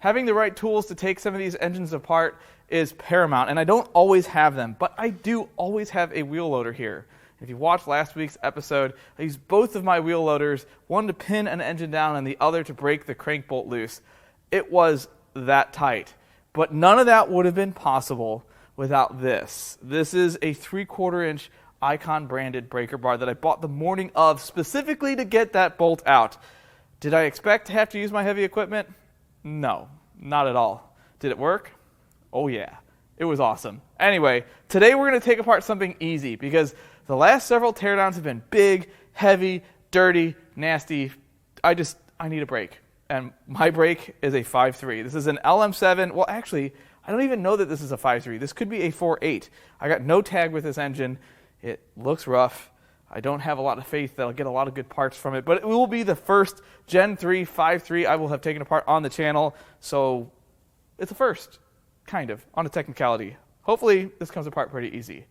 Having the right tools to take some of these engines apart is paramount, and I don't always have them, but I do always have a wheel loader here. If you watched last week's episode, I used both of my wheel loaders, one to pin an engine down and the other to break the crank bolt loose. It was that tight, but none of that would have been possible without this. This is a 3/4 inch Icon branded breaker bar that I bought the morning of specifically to get that bolt out. Did I expect to have to use my heavy equipment? No, not at all. Did it work? Oh yeah, it was awesome. Anyway, today we're going to take apart something easy because the last several teardowns have been big, heavy, dirty, nasty. I need a brake. And my brake is a 5.3. This is an LM7. Well, actually, I don't even know that this is a 5.3. This could be a 4.8. I got no tag with this engine. It looks rough. I don't have a lot of faith that I'll get a lot of good parts from it, but it will be the first Gen 3 5.3 I will have taken apart on the channel, so it's a first, kind of, on a technicality. Hopefully, this comes apart pretty easy.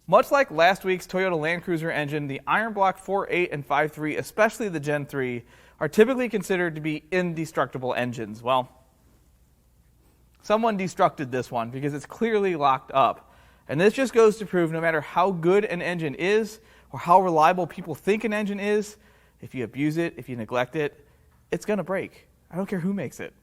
Much like last week's Toyota Land Cruiser engine, the Iron Block 4.8 and 5.3, especially the Gen 3, are typically considered to be indestructible engines. Well, someone destructed this one because it's clearly locked up. And this just goes to prove no matter how good an engine is or how reliable people think an engine is, if you abuse it, if you neglect it, it's going to break. I don't care who makes it.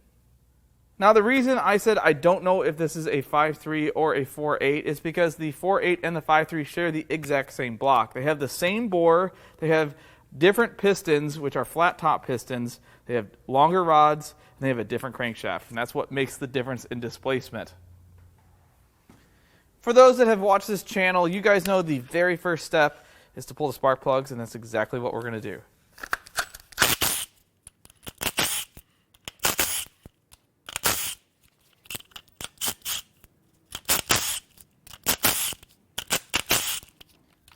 Now, the reason I said I don't know if this is a 5.3 or a 4.8 is because the 4.8 and the 5.3 share the exact same block. They have the same bore. They have different pistons, which are flat top pistons. They have longer rods, and they have a different crankshaft. And that's what makes the difference in displacement. For those that have watched this channel, you guys know the very first step is to pull the spark plugs, and that's exactly what we're going to do.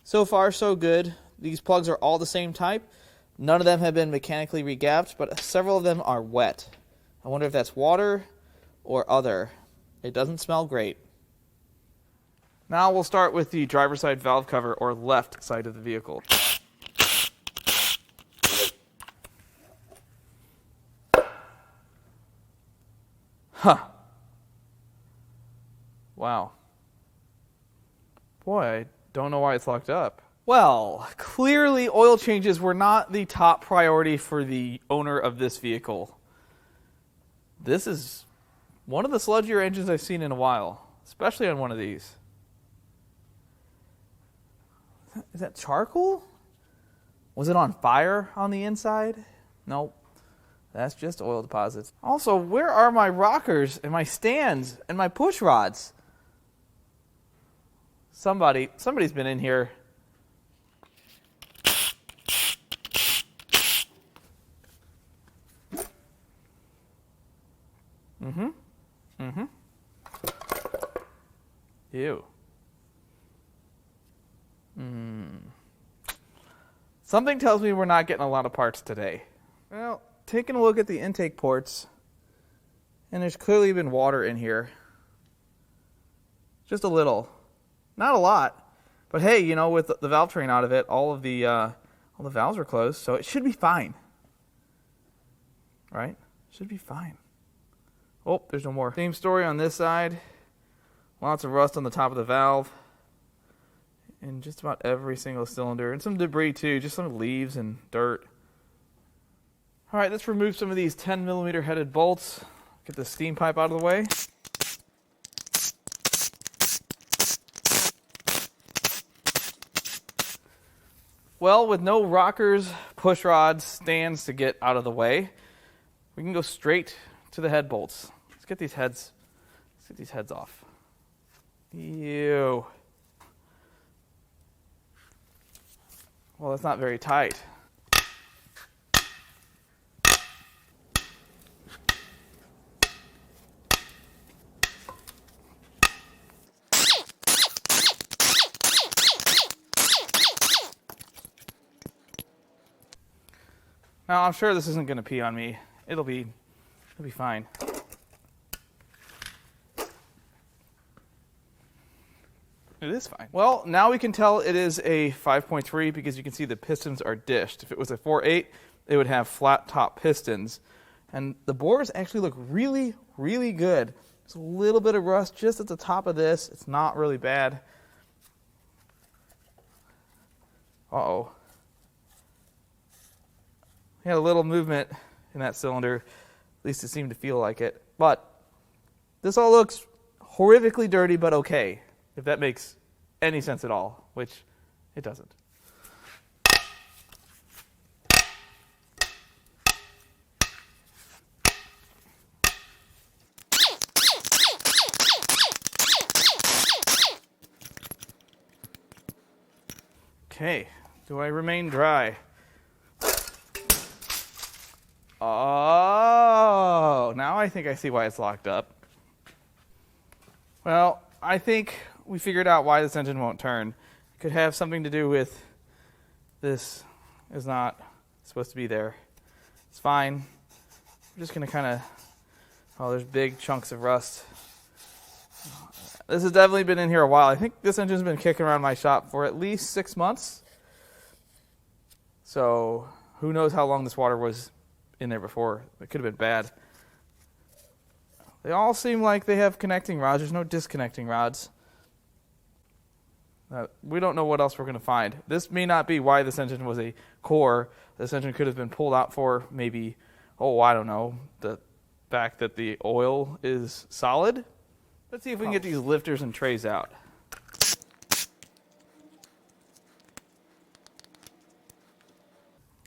So far, so good. These plugs are all the same type. None of them have been mechanically regapped, but several of them are wet. I wonder if that's water or other. It doesn't smell great. Now we'll start with the driver's side valve cover, or left side of the vehicle. Huh. Wow. Boy, I don't know why it's locked up. Well, clearly oil changes were not the top priority for the owner of this vehicle. This is one of the sludgier engines I've seen in a while, especially on one of these. Is that charcoal? Was it on fire on the inside? Nope. That's just oil deposits. Also, where are my rockers and my stands and my push rods? Somebody's been in here. Ew. Something tells me we're not getting a lot of parts today. Well, taking a look at the intake ports, and there's clearly been water in here. Just a little. Not a lot. But hey, you know, with the valve train out of it, all the valves were closed, so it should be fine. Right? Should be fine. Oh, there's no more. Same story on this side. Lots of rust on the top of the valve. In just about every single cylinder. And some debris too, just some leaves and dirt. Alright, let's remove some of these 10mm headed bolts. Get the steam pipe out of the way. Well, with no rockers, push rods, stands to get out of the way, we can go straight to the head bolts. Let's get these heads off. Ew. Well, that's not very tight. Now, I'm sure this isn't going to pee on me. It'll be fine. It is fine. Well, now we can tell it is a 5.3 because you can see the pistons are dished. If it was a 4.8, it would have flat top pistons. And the bores actually look really, really good. There's a little bit of rust just at the top of this. It's not really bad. Uh-oh. We had a little movement in that cylinder. At least it seemed to feel like it. But this all looks horrifically dirty, but okay, if that makes any sense at all, which it doesn't. Okay, do I remain dry? Oh, now I think I see why it's locked up. Well, I think we figured out why this engine won't turn. It could have something to do with this is not supposed to be there. It's fine. We're just going to kind of, oh, there's big chunks of rust. This has definitely been in here a while. I think this engine's been kicking around my shop for at least 6 months. So who knows how long this water was in there before. It could have been bad. They all seem like they have connecting rods. There's no disconnecting rods. We don't know what else we're going to find. This may not be why this engine was a core. This engine could have been pulled out for maybe, oh, I don't know, the fact that the oil is solid. Let's see if we can get these lifters and trays out.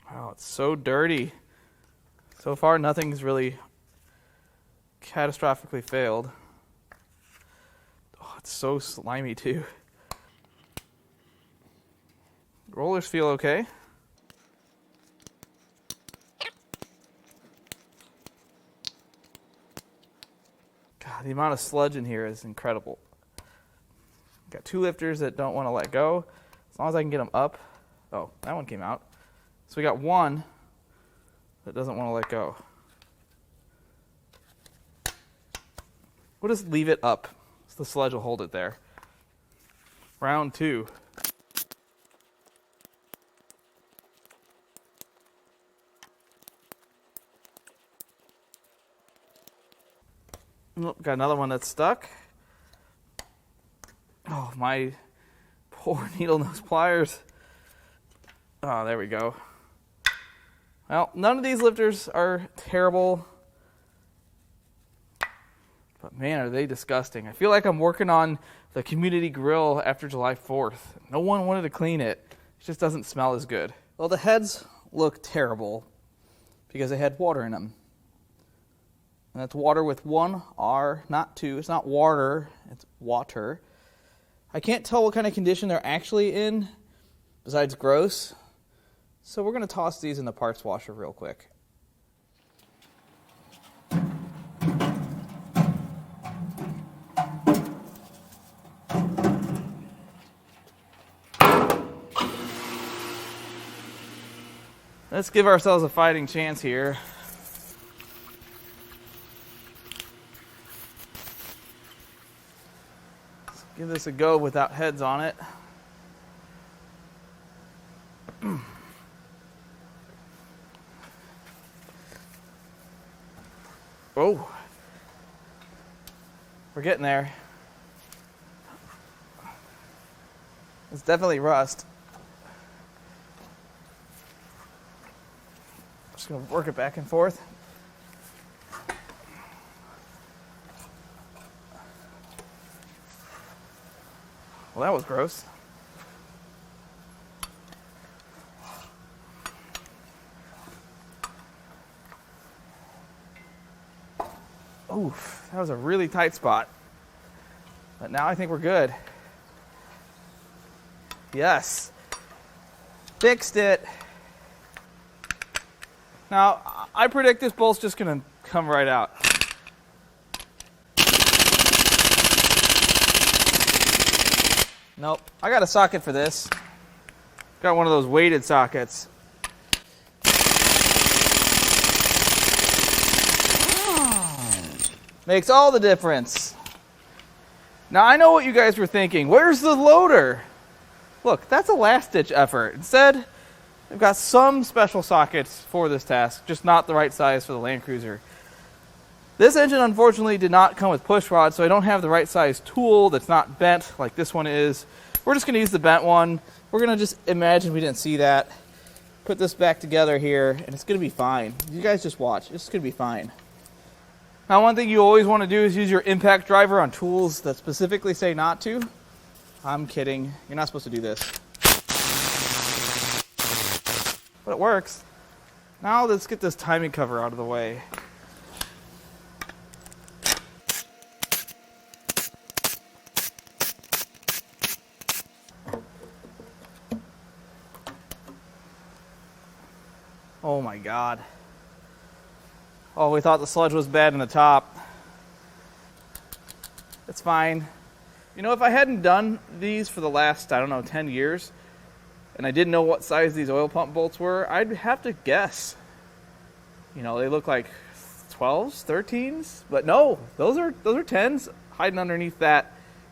Wow, it's so dirty. So far, nothing's really catastrophically failed. Oh, it's so slimy, too. Rollers feel okay. God, the amount of sludge in here is incredible. Got 2 lifters that don't want to let go. As long as I can get them up. Oh, that one came out. So we got one that doesn't want to let go. We'll just leave it up so the sludge will hold it there. Round 2. Oh, got another one that's stuck. Oh, my poor needle nose pliers. Oh, there we go. Well, none of these lifters are terrible. But man, are they disgusting. I feel like I'm working on the community grill after July 4th. No one wanted to clean it. It just doesn't smell as good. Well, the heads look terrible because they had water in them. And that's water with 1 R, not 2. It's not water, it's water. I can't tell what kind of condition they're actually in, besides gross. So we're going to toss these in the parts washer real quick. Let's give ourselves a fighting chance here. Let's give this a go without heads on it. Oh, we're getting there. It's definitely rust. Just going to work it back and forth. Well, that was gross. Oof, that was a really tight spot. But now I think we're good. Yes. Fixed it. Now, I predict this bolt's just going to come right out. Nope. I got a socket for this. Got one of those weighted sockets. Makes all the difference. Now, I know what you guys were thinking. Where's the loader? Look, that's a last-ditch effort. Instead, I've got some special sockets for this task, just not the right size for the Land Cruiser. This engine unfortunately did not come with push rods, so I don't have the right size tool that's not bent like this one is. We're just going to use the bent one. We're going to just imagine we didn't see that. Put this back together here, and it's going to be fine. You guys just watch. It's going to be fine. Now, one thing you always want to do is use your impact driver on tools that specifically say not to. I'm kidding. You're not supposed to do this. But it works. Now let's get this timing cover out of the way. Oh my God. Oh, we thought the sludge was bad in the top. It's fine. You know, if I hadn't done these for the last, 10 years, and I didn't know what size these oil pump bolts were, I'd have to guess. You know, they look like 12s, 13s, but no, those are 10s hiding underneath that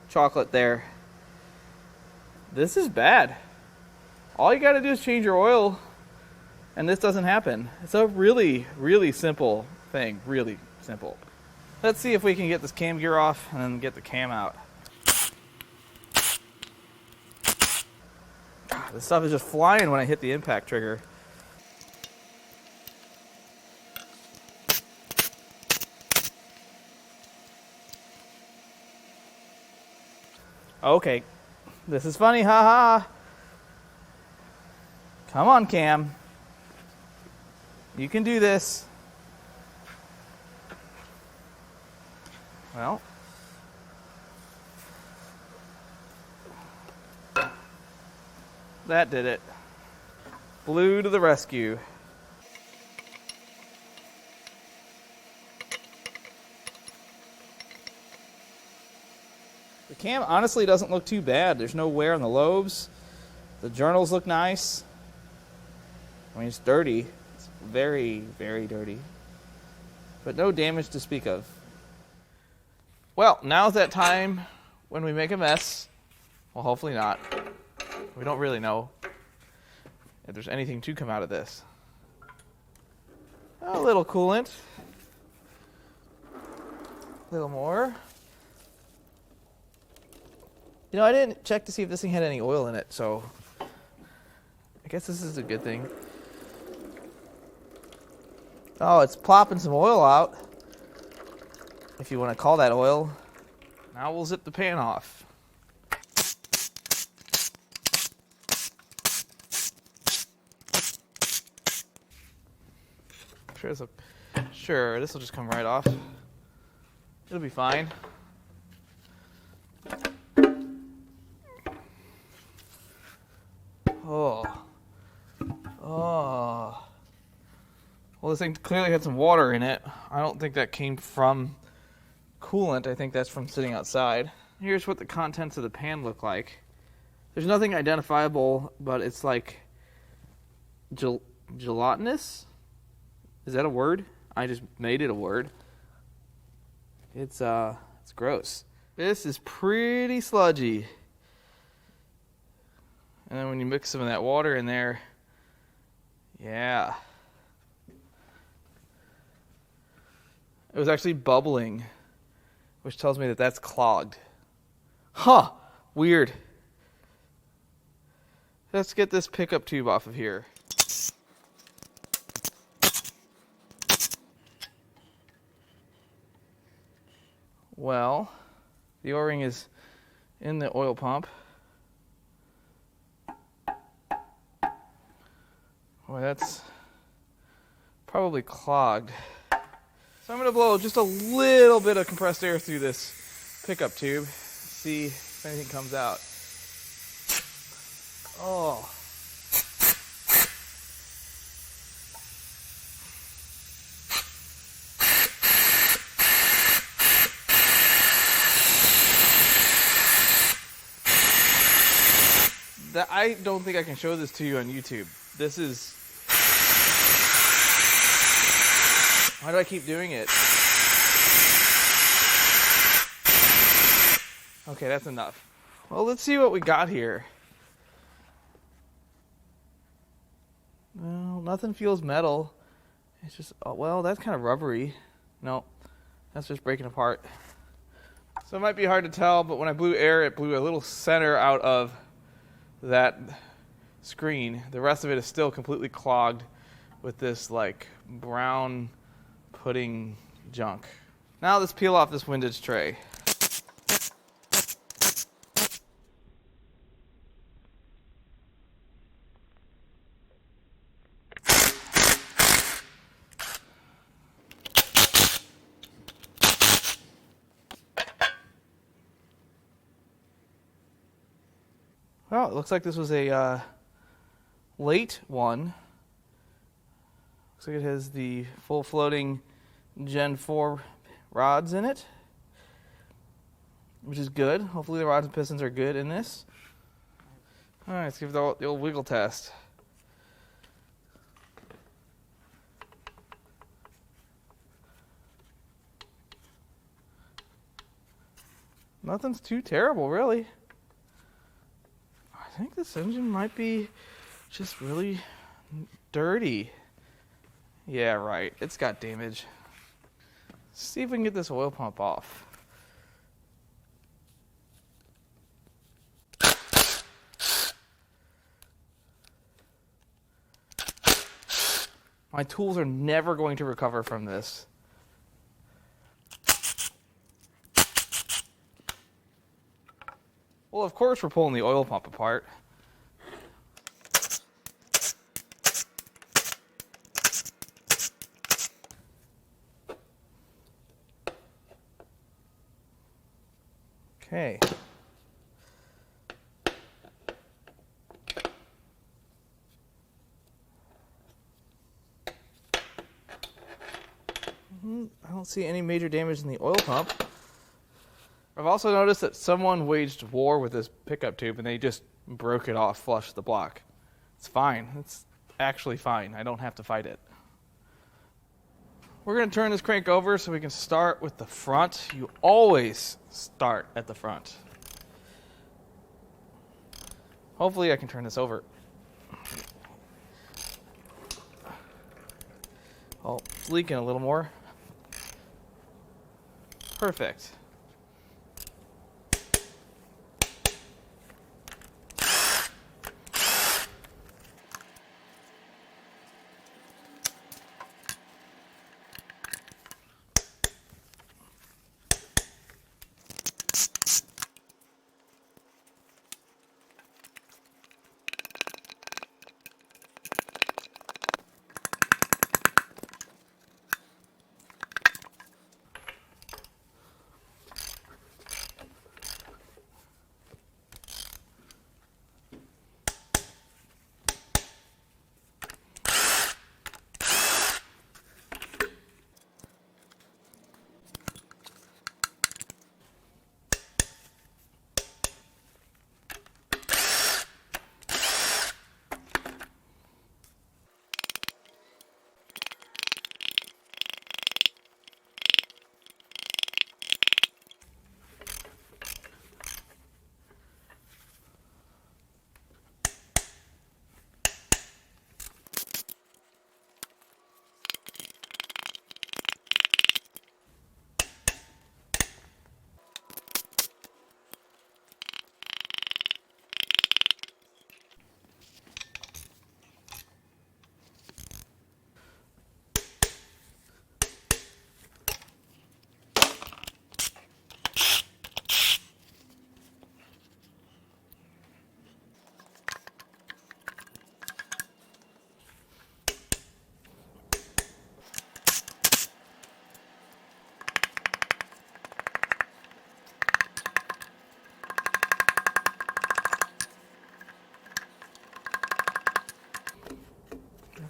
chocolate there. This is bad. All you got to do is change your oil, and this doesn't happen. It's a really, really simple thing. Really simple. Let's see if we can get this cam gear off and then get the cam out. This stuff is just flying when I hit the impact trigger. Okay, this is funny, haha. Come on, Cam. You can do this. Well. That did it. Blue to the rescue. The cam honestly doesn't look too bad. There's no wear on the lobes. The journals look nice. I mean, it's dirty. It's very, very dirty. But no damage to speak of. Well, now's that time when we make a mess. Well, hopefully not. We don't really know if there's anything to come out of this. A little coolant. A little more. You know, I didn't check to see if this thing had any oil in it, so I guess this is a good thing. Oh, it's plopping some oil out, if you want to call that oil. Now we'll zip the pan off. Sure, this will just come right off. It'll be fine. Oh. Well, this thing clearly had some water in it. I don't think that came from coolant. I think that's from sitting outside. Here's what the contents of the pan look like. There's nothing identifiable, but it's like gelatinous. Is that a word? I just made it a word. It's gross. This is pretty sludgy. And then when you mix some of that water in there, yeah. It was actually bubbling, which tells me that that's clogged. Huh, weird. Let's get this pickup tube off of here. Well, the O-ring is in the oil pump. Well, that's probably clogged. So I'm going to blow just a little bit of compressed air through this pickup tube, see if anything comes out. Oh. I don't think I can show this to you on YouTube. This is... Why do I keep doing it? Okay, that's enough. Well, let's see what we got here. No, nothing feels metal. It's just, oh, well, that's kind of rubbery. No, that's just breaking apart. So it might be hard to tell, but when I blew air, it blew a little center out of that screen. The rest of it is still completely clogged with this like brown pudding junk. Now let's peel off this windage tray. Well, it looks like this was a late one. Looks like it has the full floating Gen 4 rods in it, which is good. Hopefully the rods and pistons are good in this. All right, let's give it the old wiggle test. Nothing's too terrible, really. I think this engine might be just really dirty. Yeah, right. It's got damage. Let's see if we can get this oil pump off. My tools are never going to recover from this. Well, of course we're pulling the oil pump apart. Okay. I don't see any major damage in the oil pump. I've also noticed that someone waged war with this pickup tube and they just broke it off flush the block. It's fine. It's actually fine. I don't have to fight it. We're going to turn this crank over so we can start with the front. You always start at the front. Hopefully I can turn this over. Oh, it's leaking a little more. Perfect.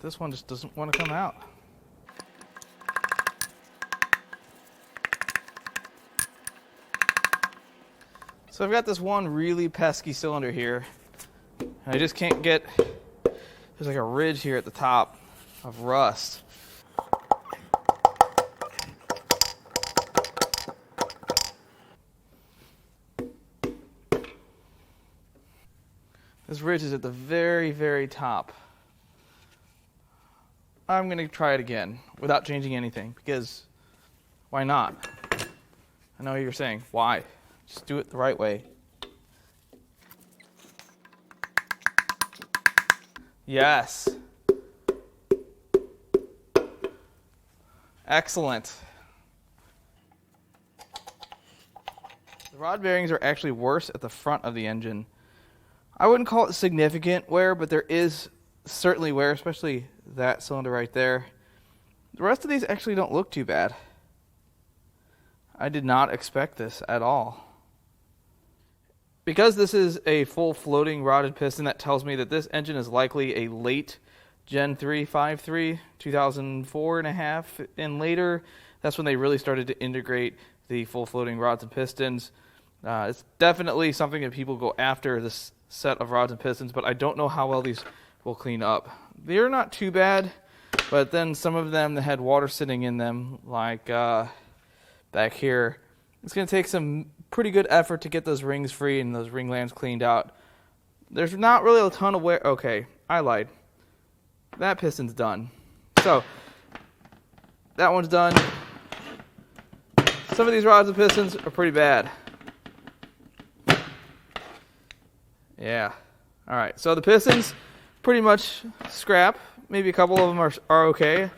This one just doesn't want to come out. So I've got this one really pesky cylinder here. And I just can't get, there's like a ridge here at the top of rust. This ridge is at the very, very top. I'm going to try it again without changing anything, because why not? I know what you're saying. Why? Just do it the right way. Yes. Excellent. The rod bearings are actually worse at the front of the engine. I wouldn't call it significant wear, but there is certainly wear, especially that cylinder right there. The rest of these actually don't look too bad. I did not expect this at all. Because this is a full floating rodded piston, that tells me that this engine is likely a late Gen 3 5.3, 2004 and a half and later. That's when they really started to integrate the full floating rods and pistons. It's definitely something that people go after, this set of rods and pistons, but I don't know how well these will clean up. They're not too bad, but then some of them that had water sitting in them, like back here, it's going to take some pretty good effort to get those rings free and those ring lands cleaned out. There's not really a ton of wear. Okay, I lied. That piston's done. So, that one's done. Some of these rods and pistons are pretty bad. Yeah. Alright, so the pistons, pretty much scrap. Maybe a couple of them are okay.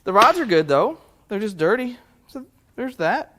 The rods are good, though. They're just dirty. So, there's that.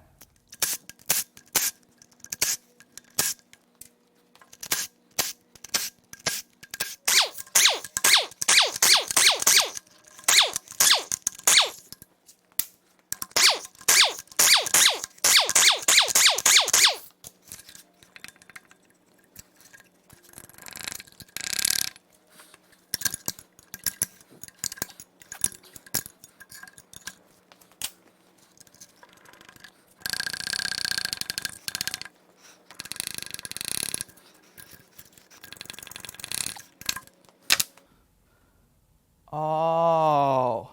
Oh,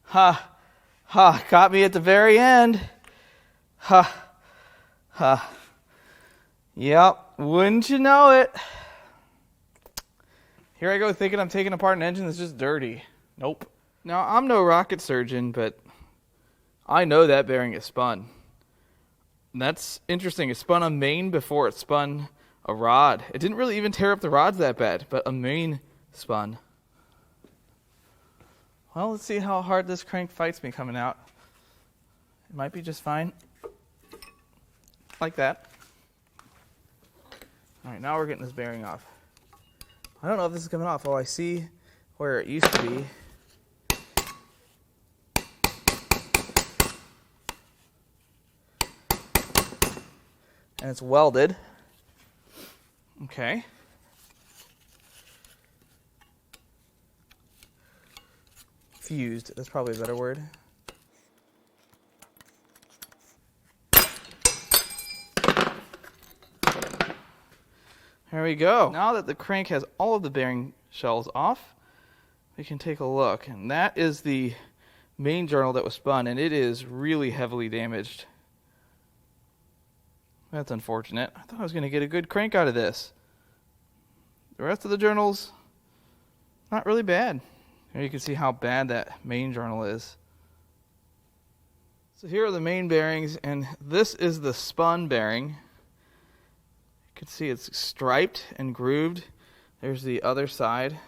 ha, ha, caught me at the very end. Ha, ha. Yep, wouldn't you know it? Here I go thinking I'm taking apart an engine that's just dirty. Nope. Now, I'm no rocket surgeon, but I know that bearing is spun. And that's interesting. It spun a main before it spun a rod. It didn't really even tear up the rods that bad, but a main spun. Well, let's see how hard this crank fights me coming out. It might be just fine. Like that. Alright, now we're getting this bearing off. I don't know if this is coming off. Oh, I see where it used to be. And it's welded. Okay. Fused, that's probably a better word. There we go. Now that the crank has all of the bearing shells off, we can take a look. And that is the main journal that was spun, and it is really heavily damaged. That's unfortunate. I thought I was going to get a good crank out of this. The rest of the journals, not really bad. Here you can see how bad that main journal is. So here are the main bearings, and this is the spun bearing. You can see it's striped and grooved. There's the other side.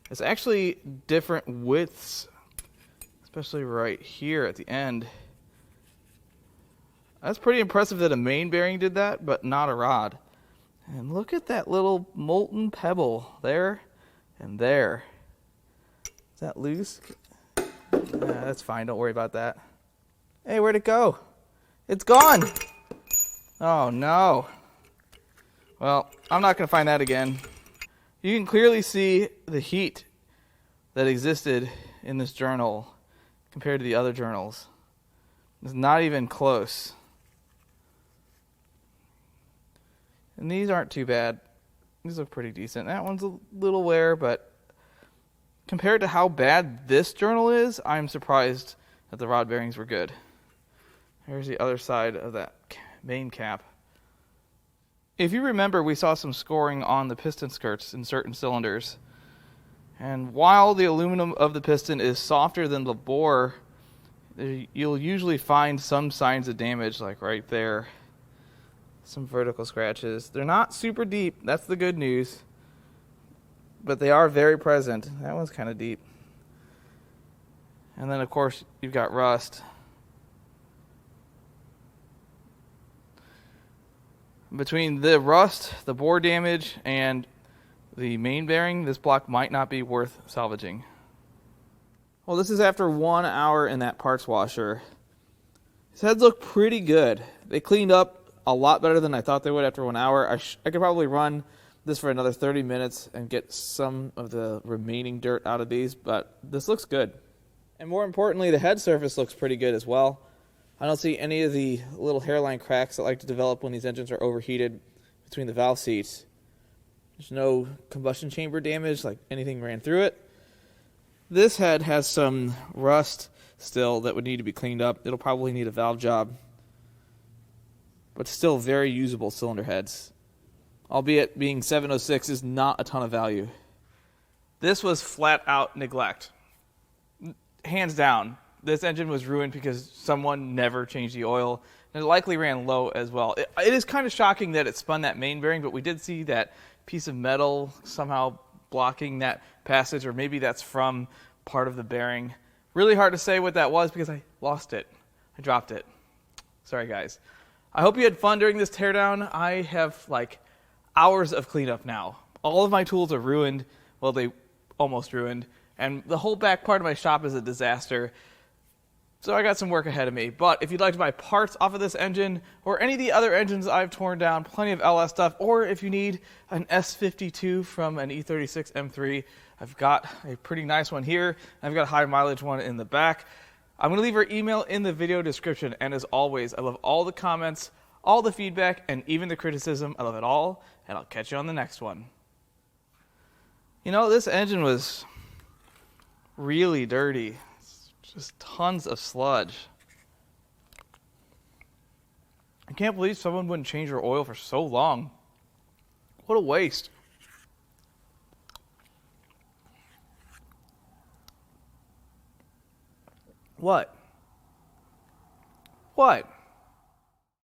It's actually different widths, especially right here at the end. That's pretty impressive that a main bearing did that, but not a rod. And look at that little molten pebble there and there. Is that loose? That's fine. Don't worry about that. Hey, where'd it go? It's gone. Oh, no. Well, I'm not going to find that again. You can clearly see the heat that existed in this journal compared to the other journals. It's not even close. And these aren't too bad. These look pretty decent. That one's a little wear, but compared to how bad this journal is, I'm surprised that the rod bearings were good. Here's the other side of that main cap. If you remember, we saw some scoring on the piston skirts in certain cylinders. And while the aluminum of the piston is softer than the bore, you'll usually find some signs of damage, like right there. Some vertical scratches. They're not super deep, that's the good news, but they are very present. That one's kind of deep. And then, of course, you've got rust. Between the rust, the bore damage, and the main bearing, this block might not be worth salvaging. Well, this is after 1 hour in that parts washer. His heads look pretty good. They cleaned up a lot better than I thought they would after 1 hour. I could probably run this for another 30 minutes and get some of the remaining dirt out of these, but this looks good. And more importantly, the head surface looks pretty good as well. I don't see any of the little hairline cracks that like to develop when these engines are overheated between the valve seats. There's no combustion chamber damage, like anything ran through it. This head has some rust still that would need to be cleaned up. It'll probably need a valve job, but still very usable cylinder heads. Albeit being 706 is not a ton of value. This was flat out neglect. Hands down. This engine was ruined because someone never changed the oil, and it likely ran low as well. It is kind of shocking that it spun that main bearing, but we did see that piece of metal somehow blocking that passage, or maybe that's from part of the bearing. Really hard to say what that was because I lost it. I dropped it. Sorry, guys. I hope you had fun during this teardown. I have like hours of cleanup now. All of my tools are ruined. Well, they almost ruined. And the whole back part of my shop is a disaster. So I got some work ahead of me. But if you'd like to buy parts off of this engine or any of the other engines I've torn down, plenty of LS stuff, or if you need an S52 from an E36 M3, I've got a pretty nice one here. I've got a high mileage one in the back. I'm going to leave her email in the video description. And as always, I love all the comments, all the feedback, and even the criticism. I love it all. And I'll catch you on the next one. You know, this engine was really dirty. Just tons of sludge. I can't believe someone wouldn't change their oil for so long. What a waste. What? What?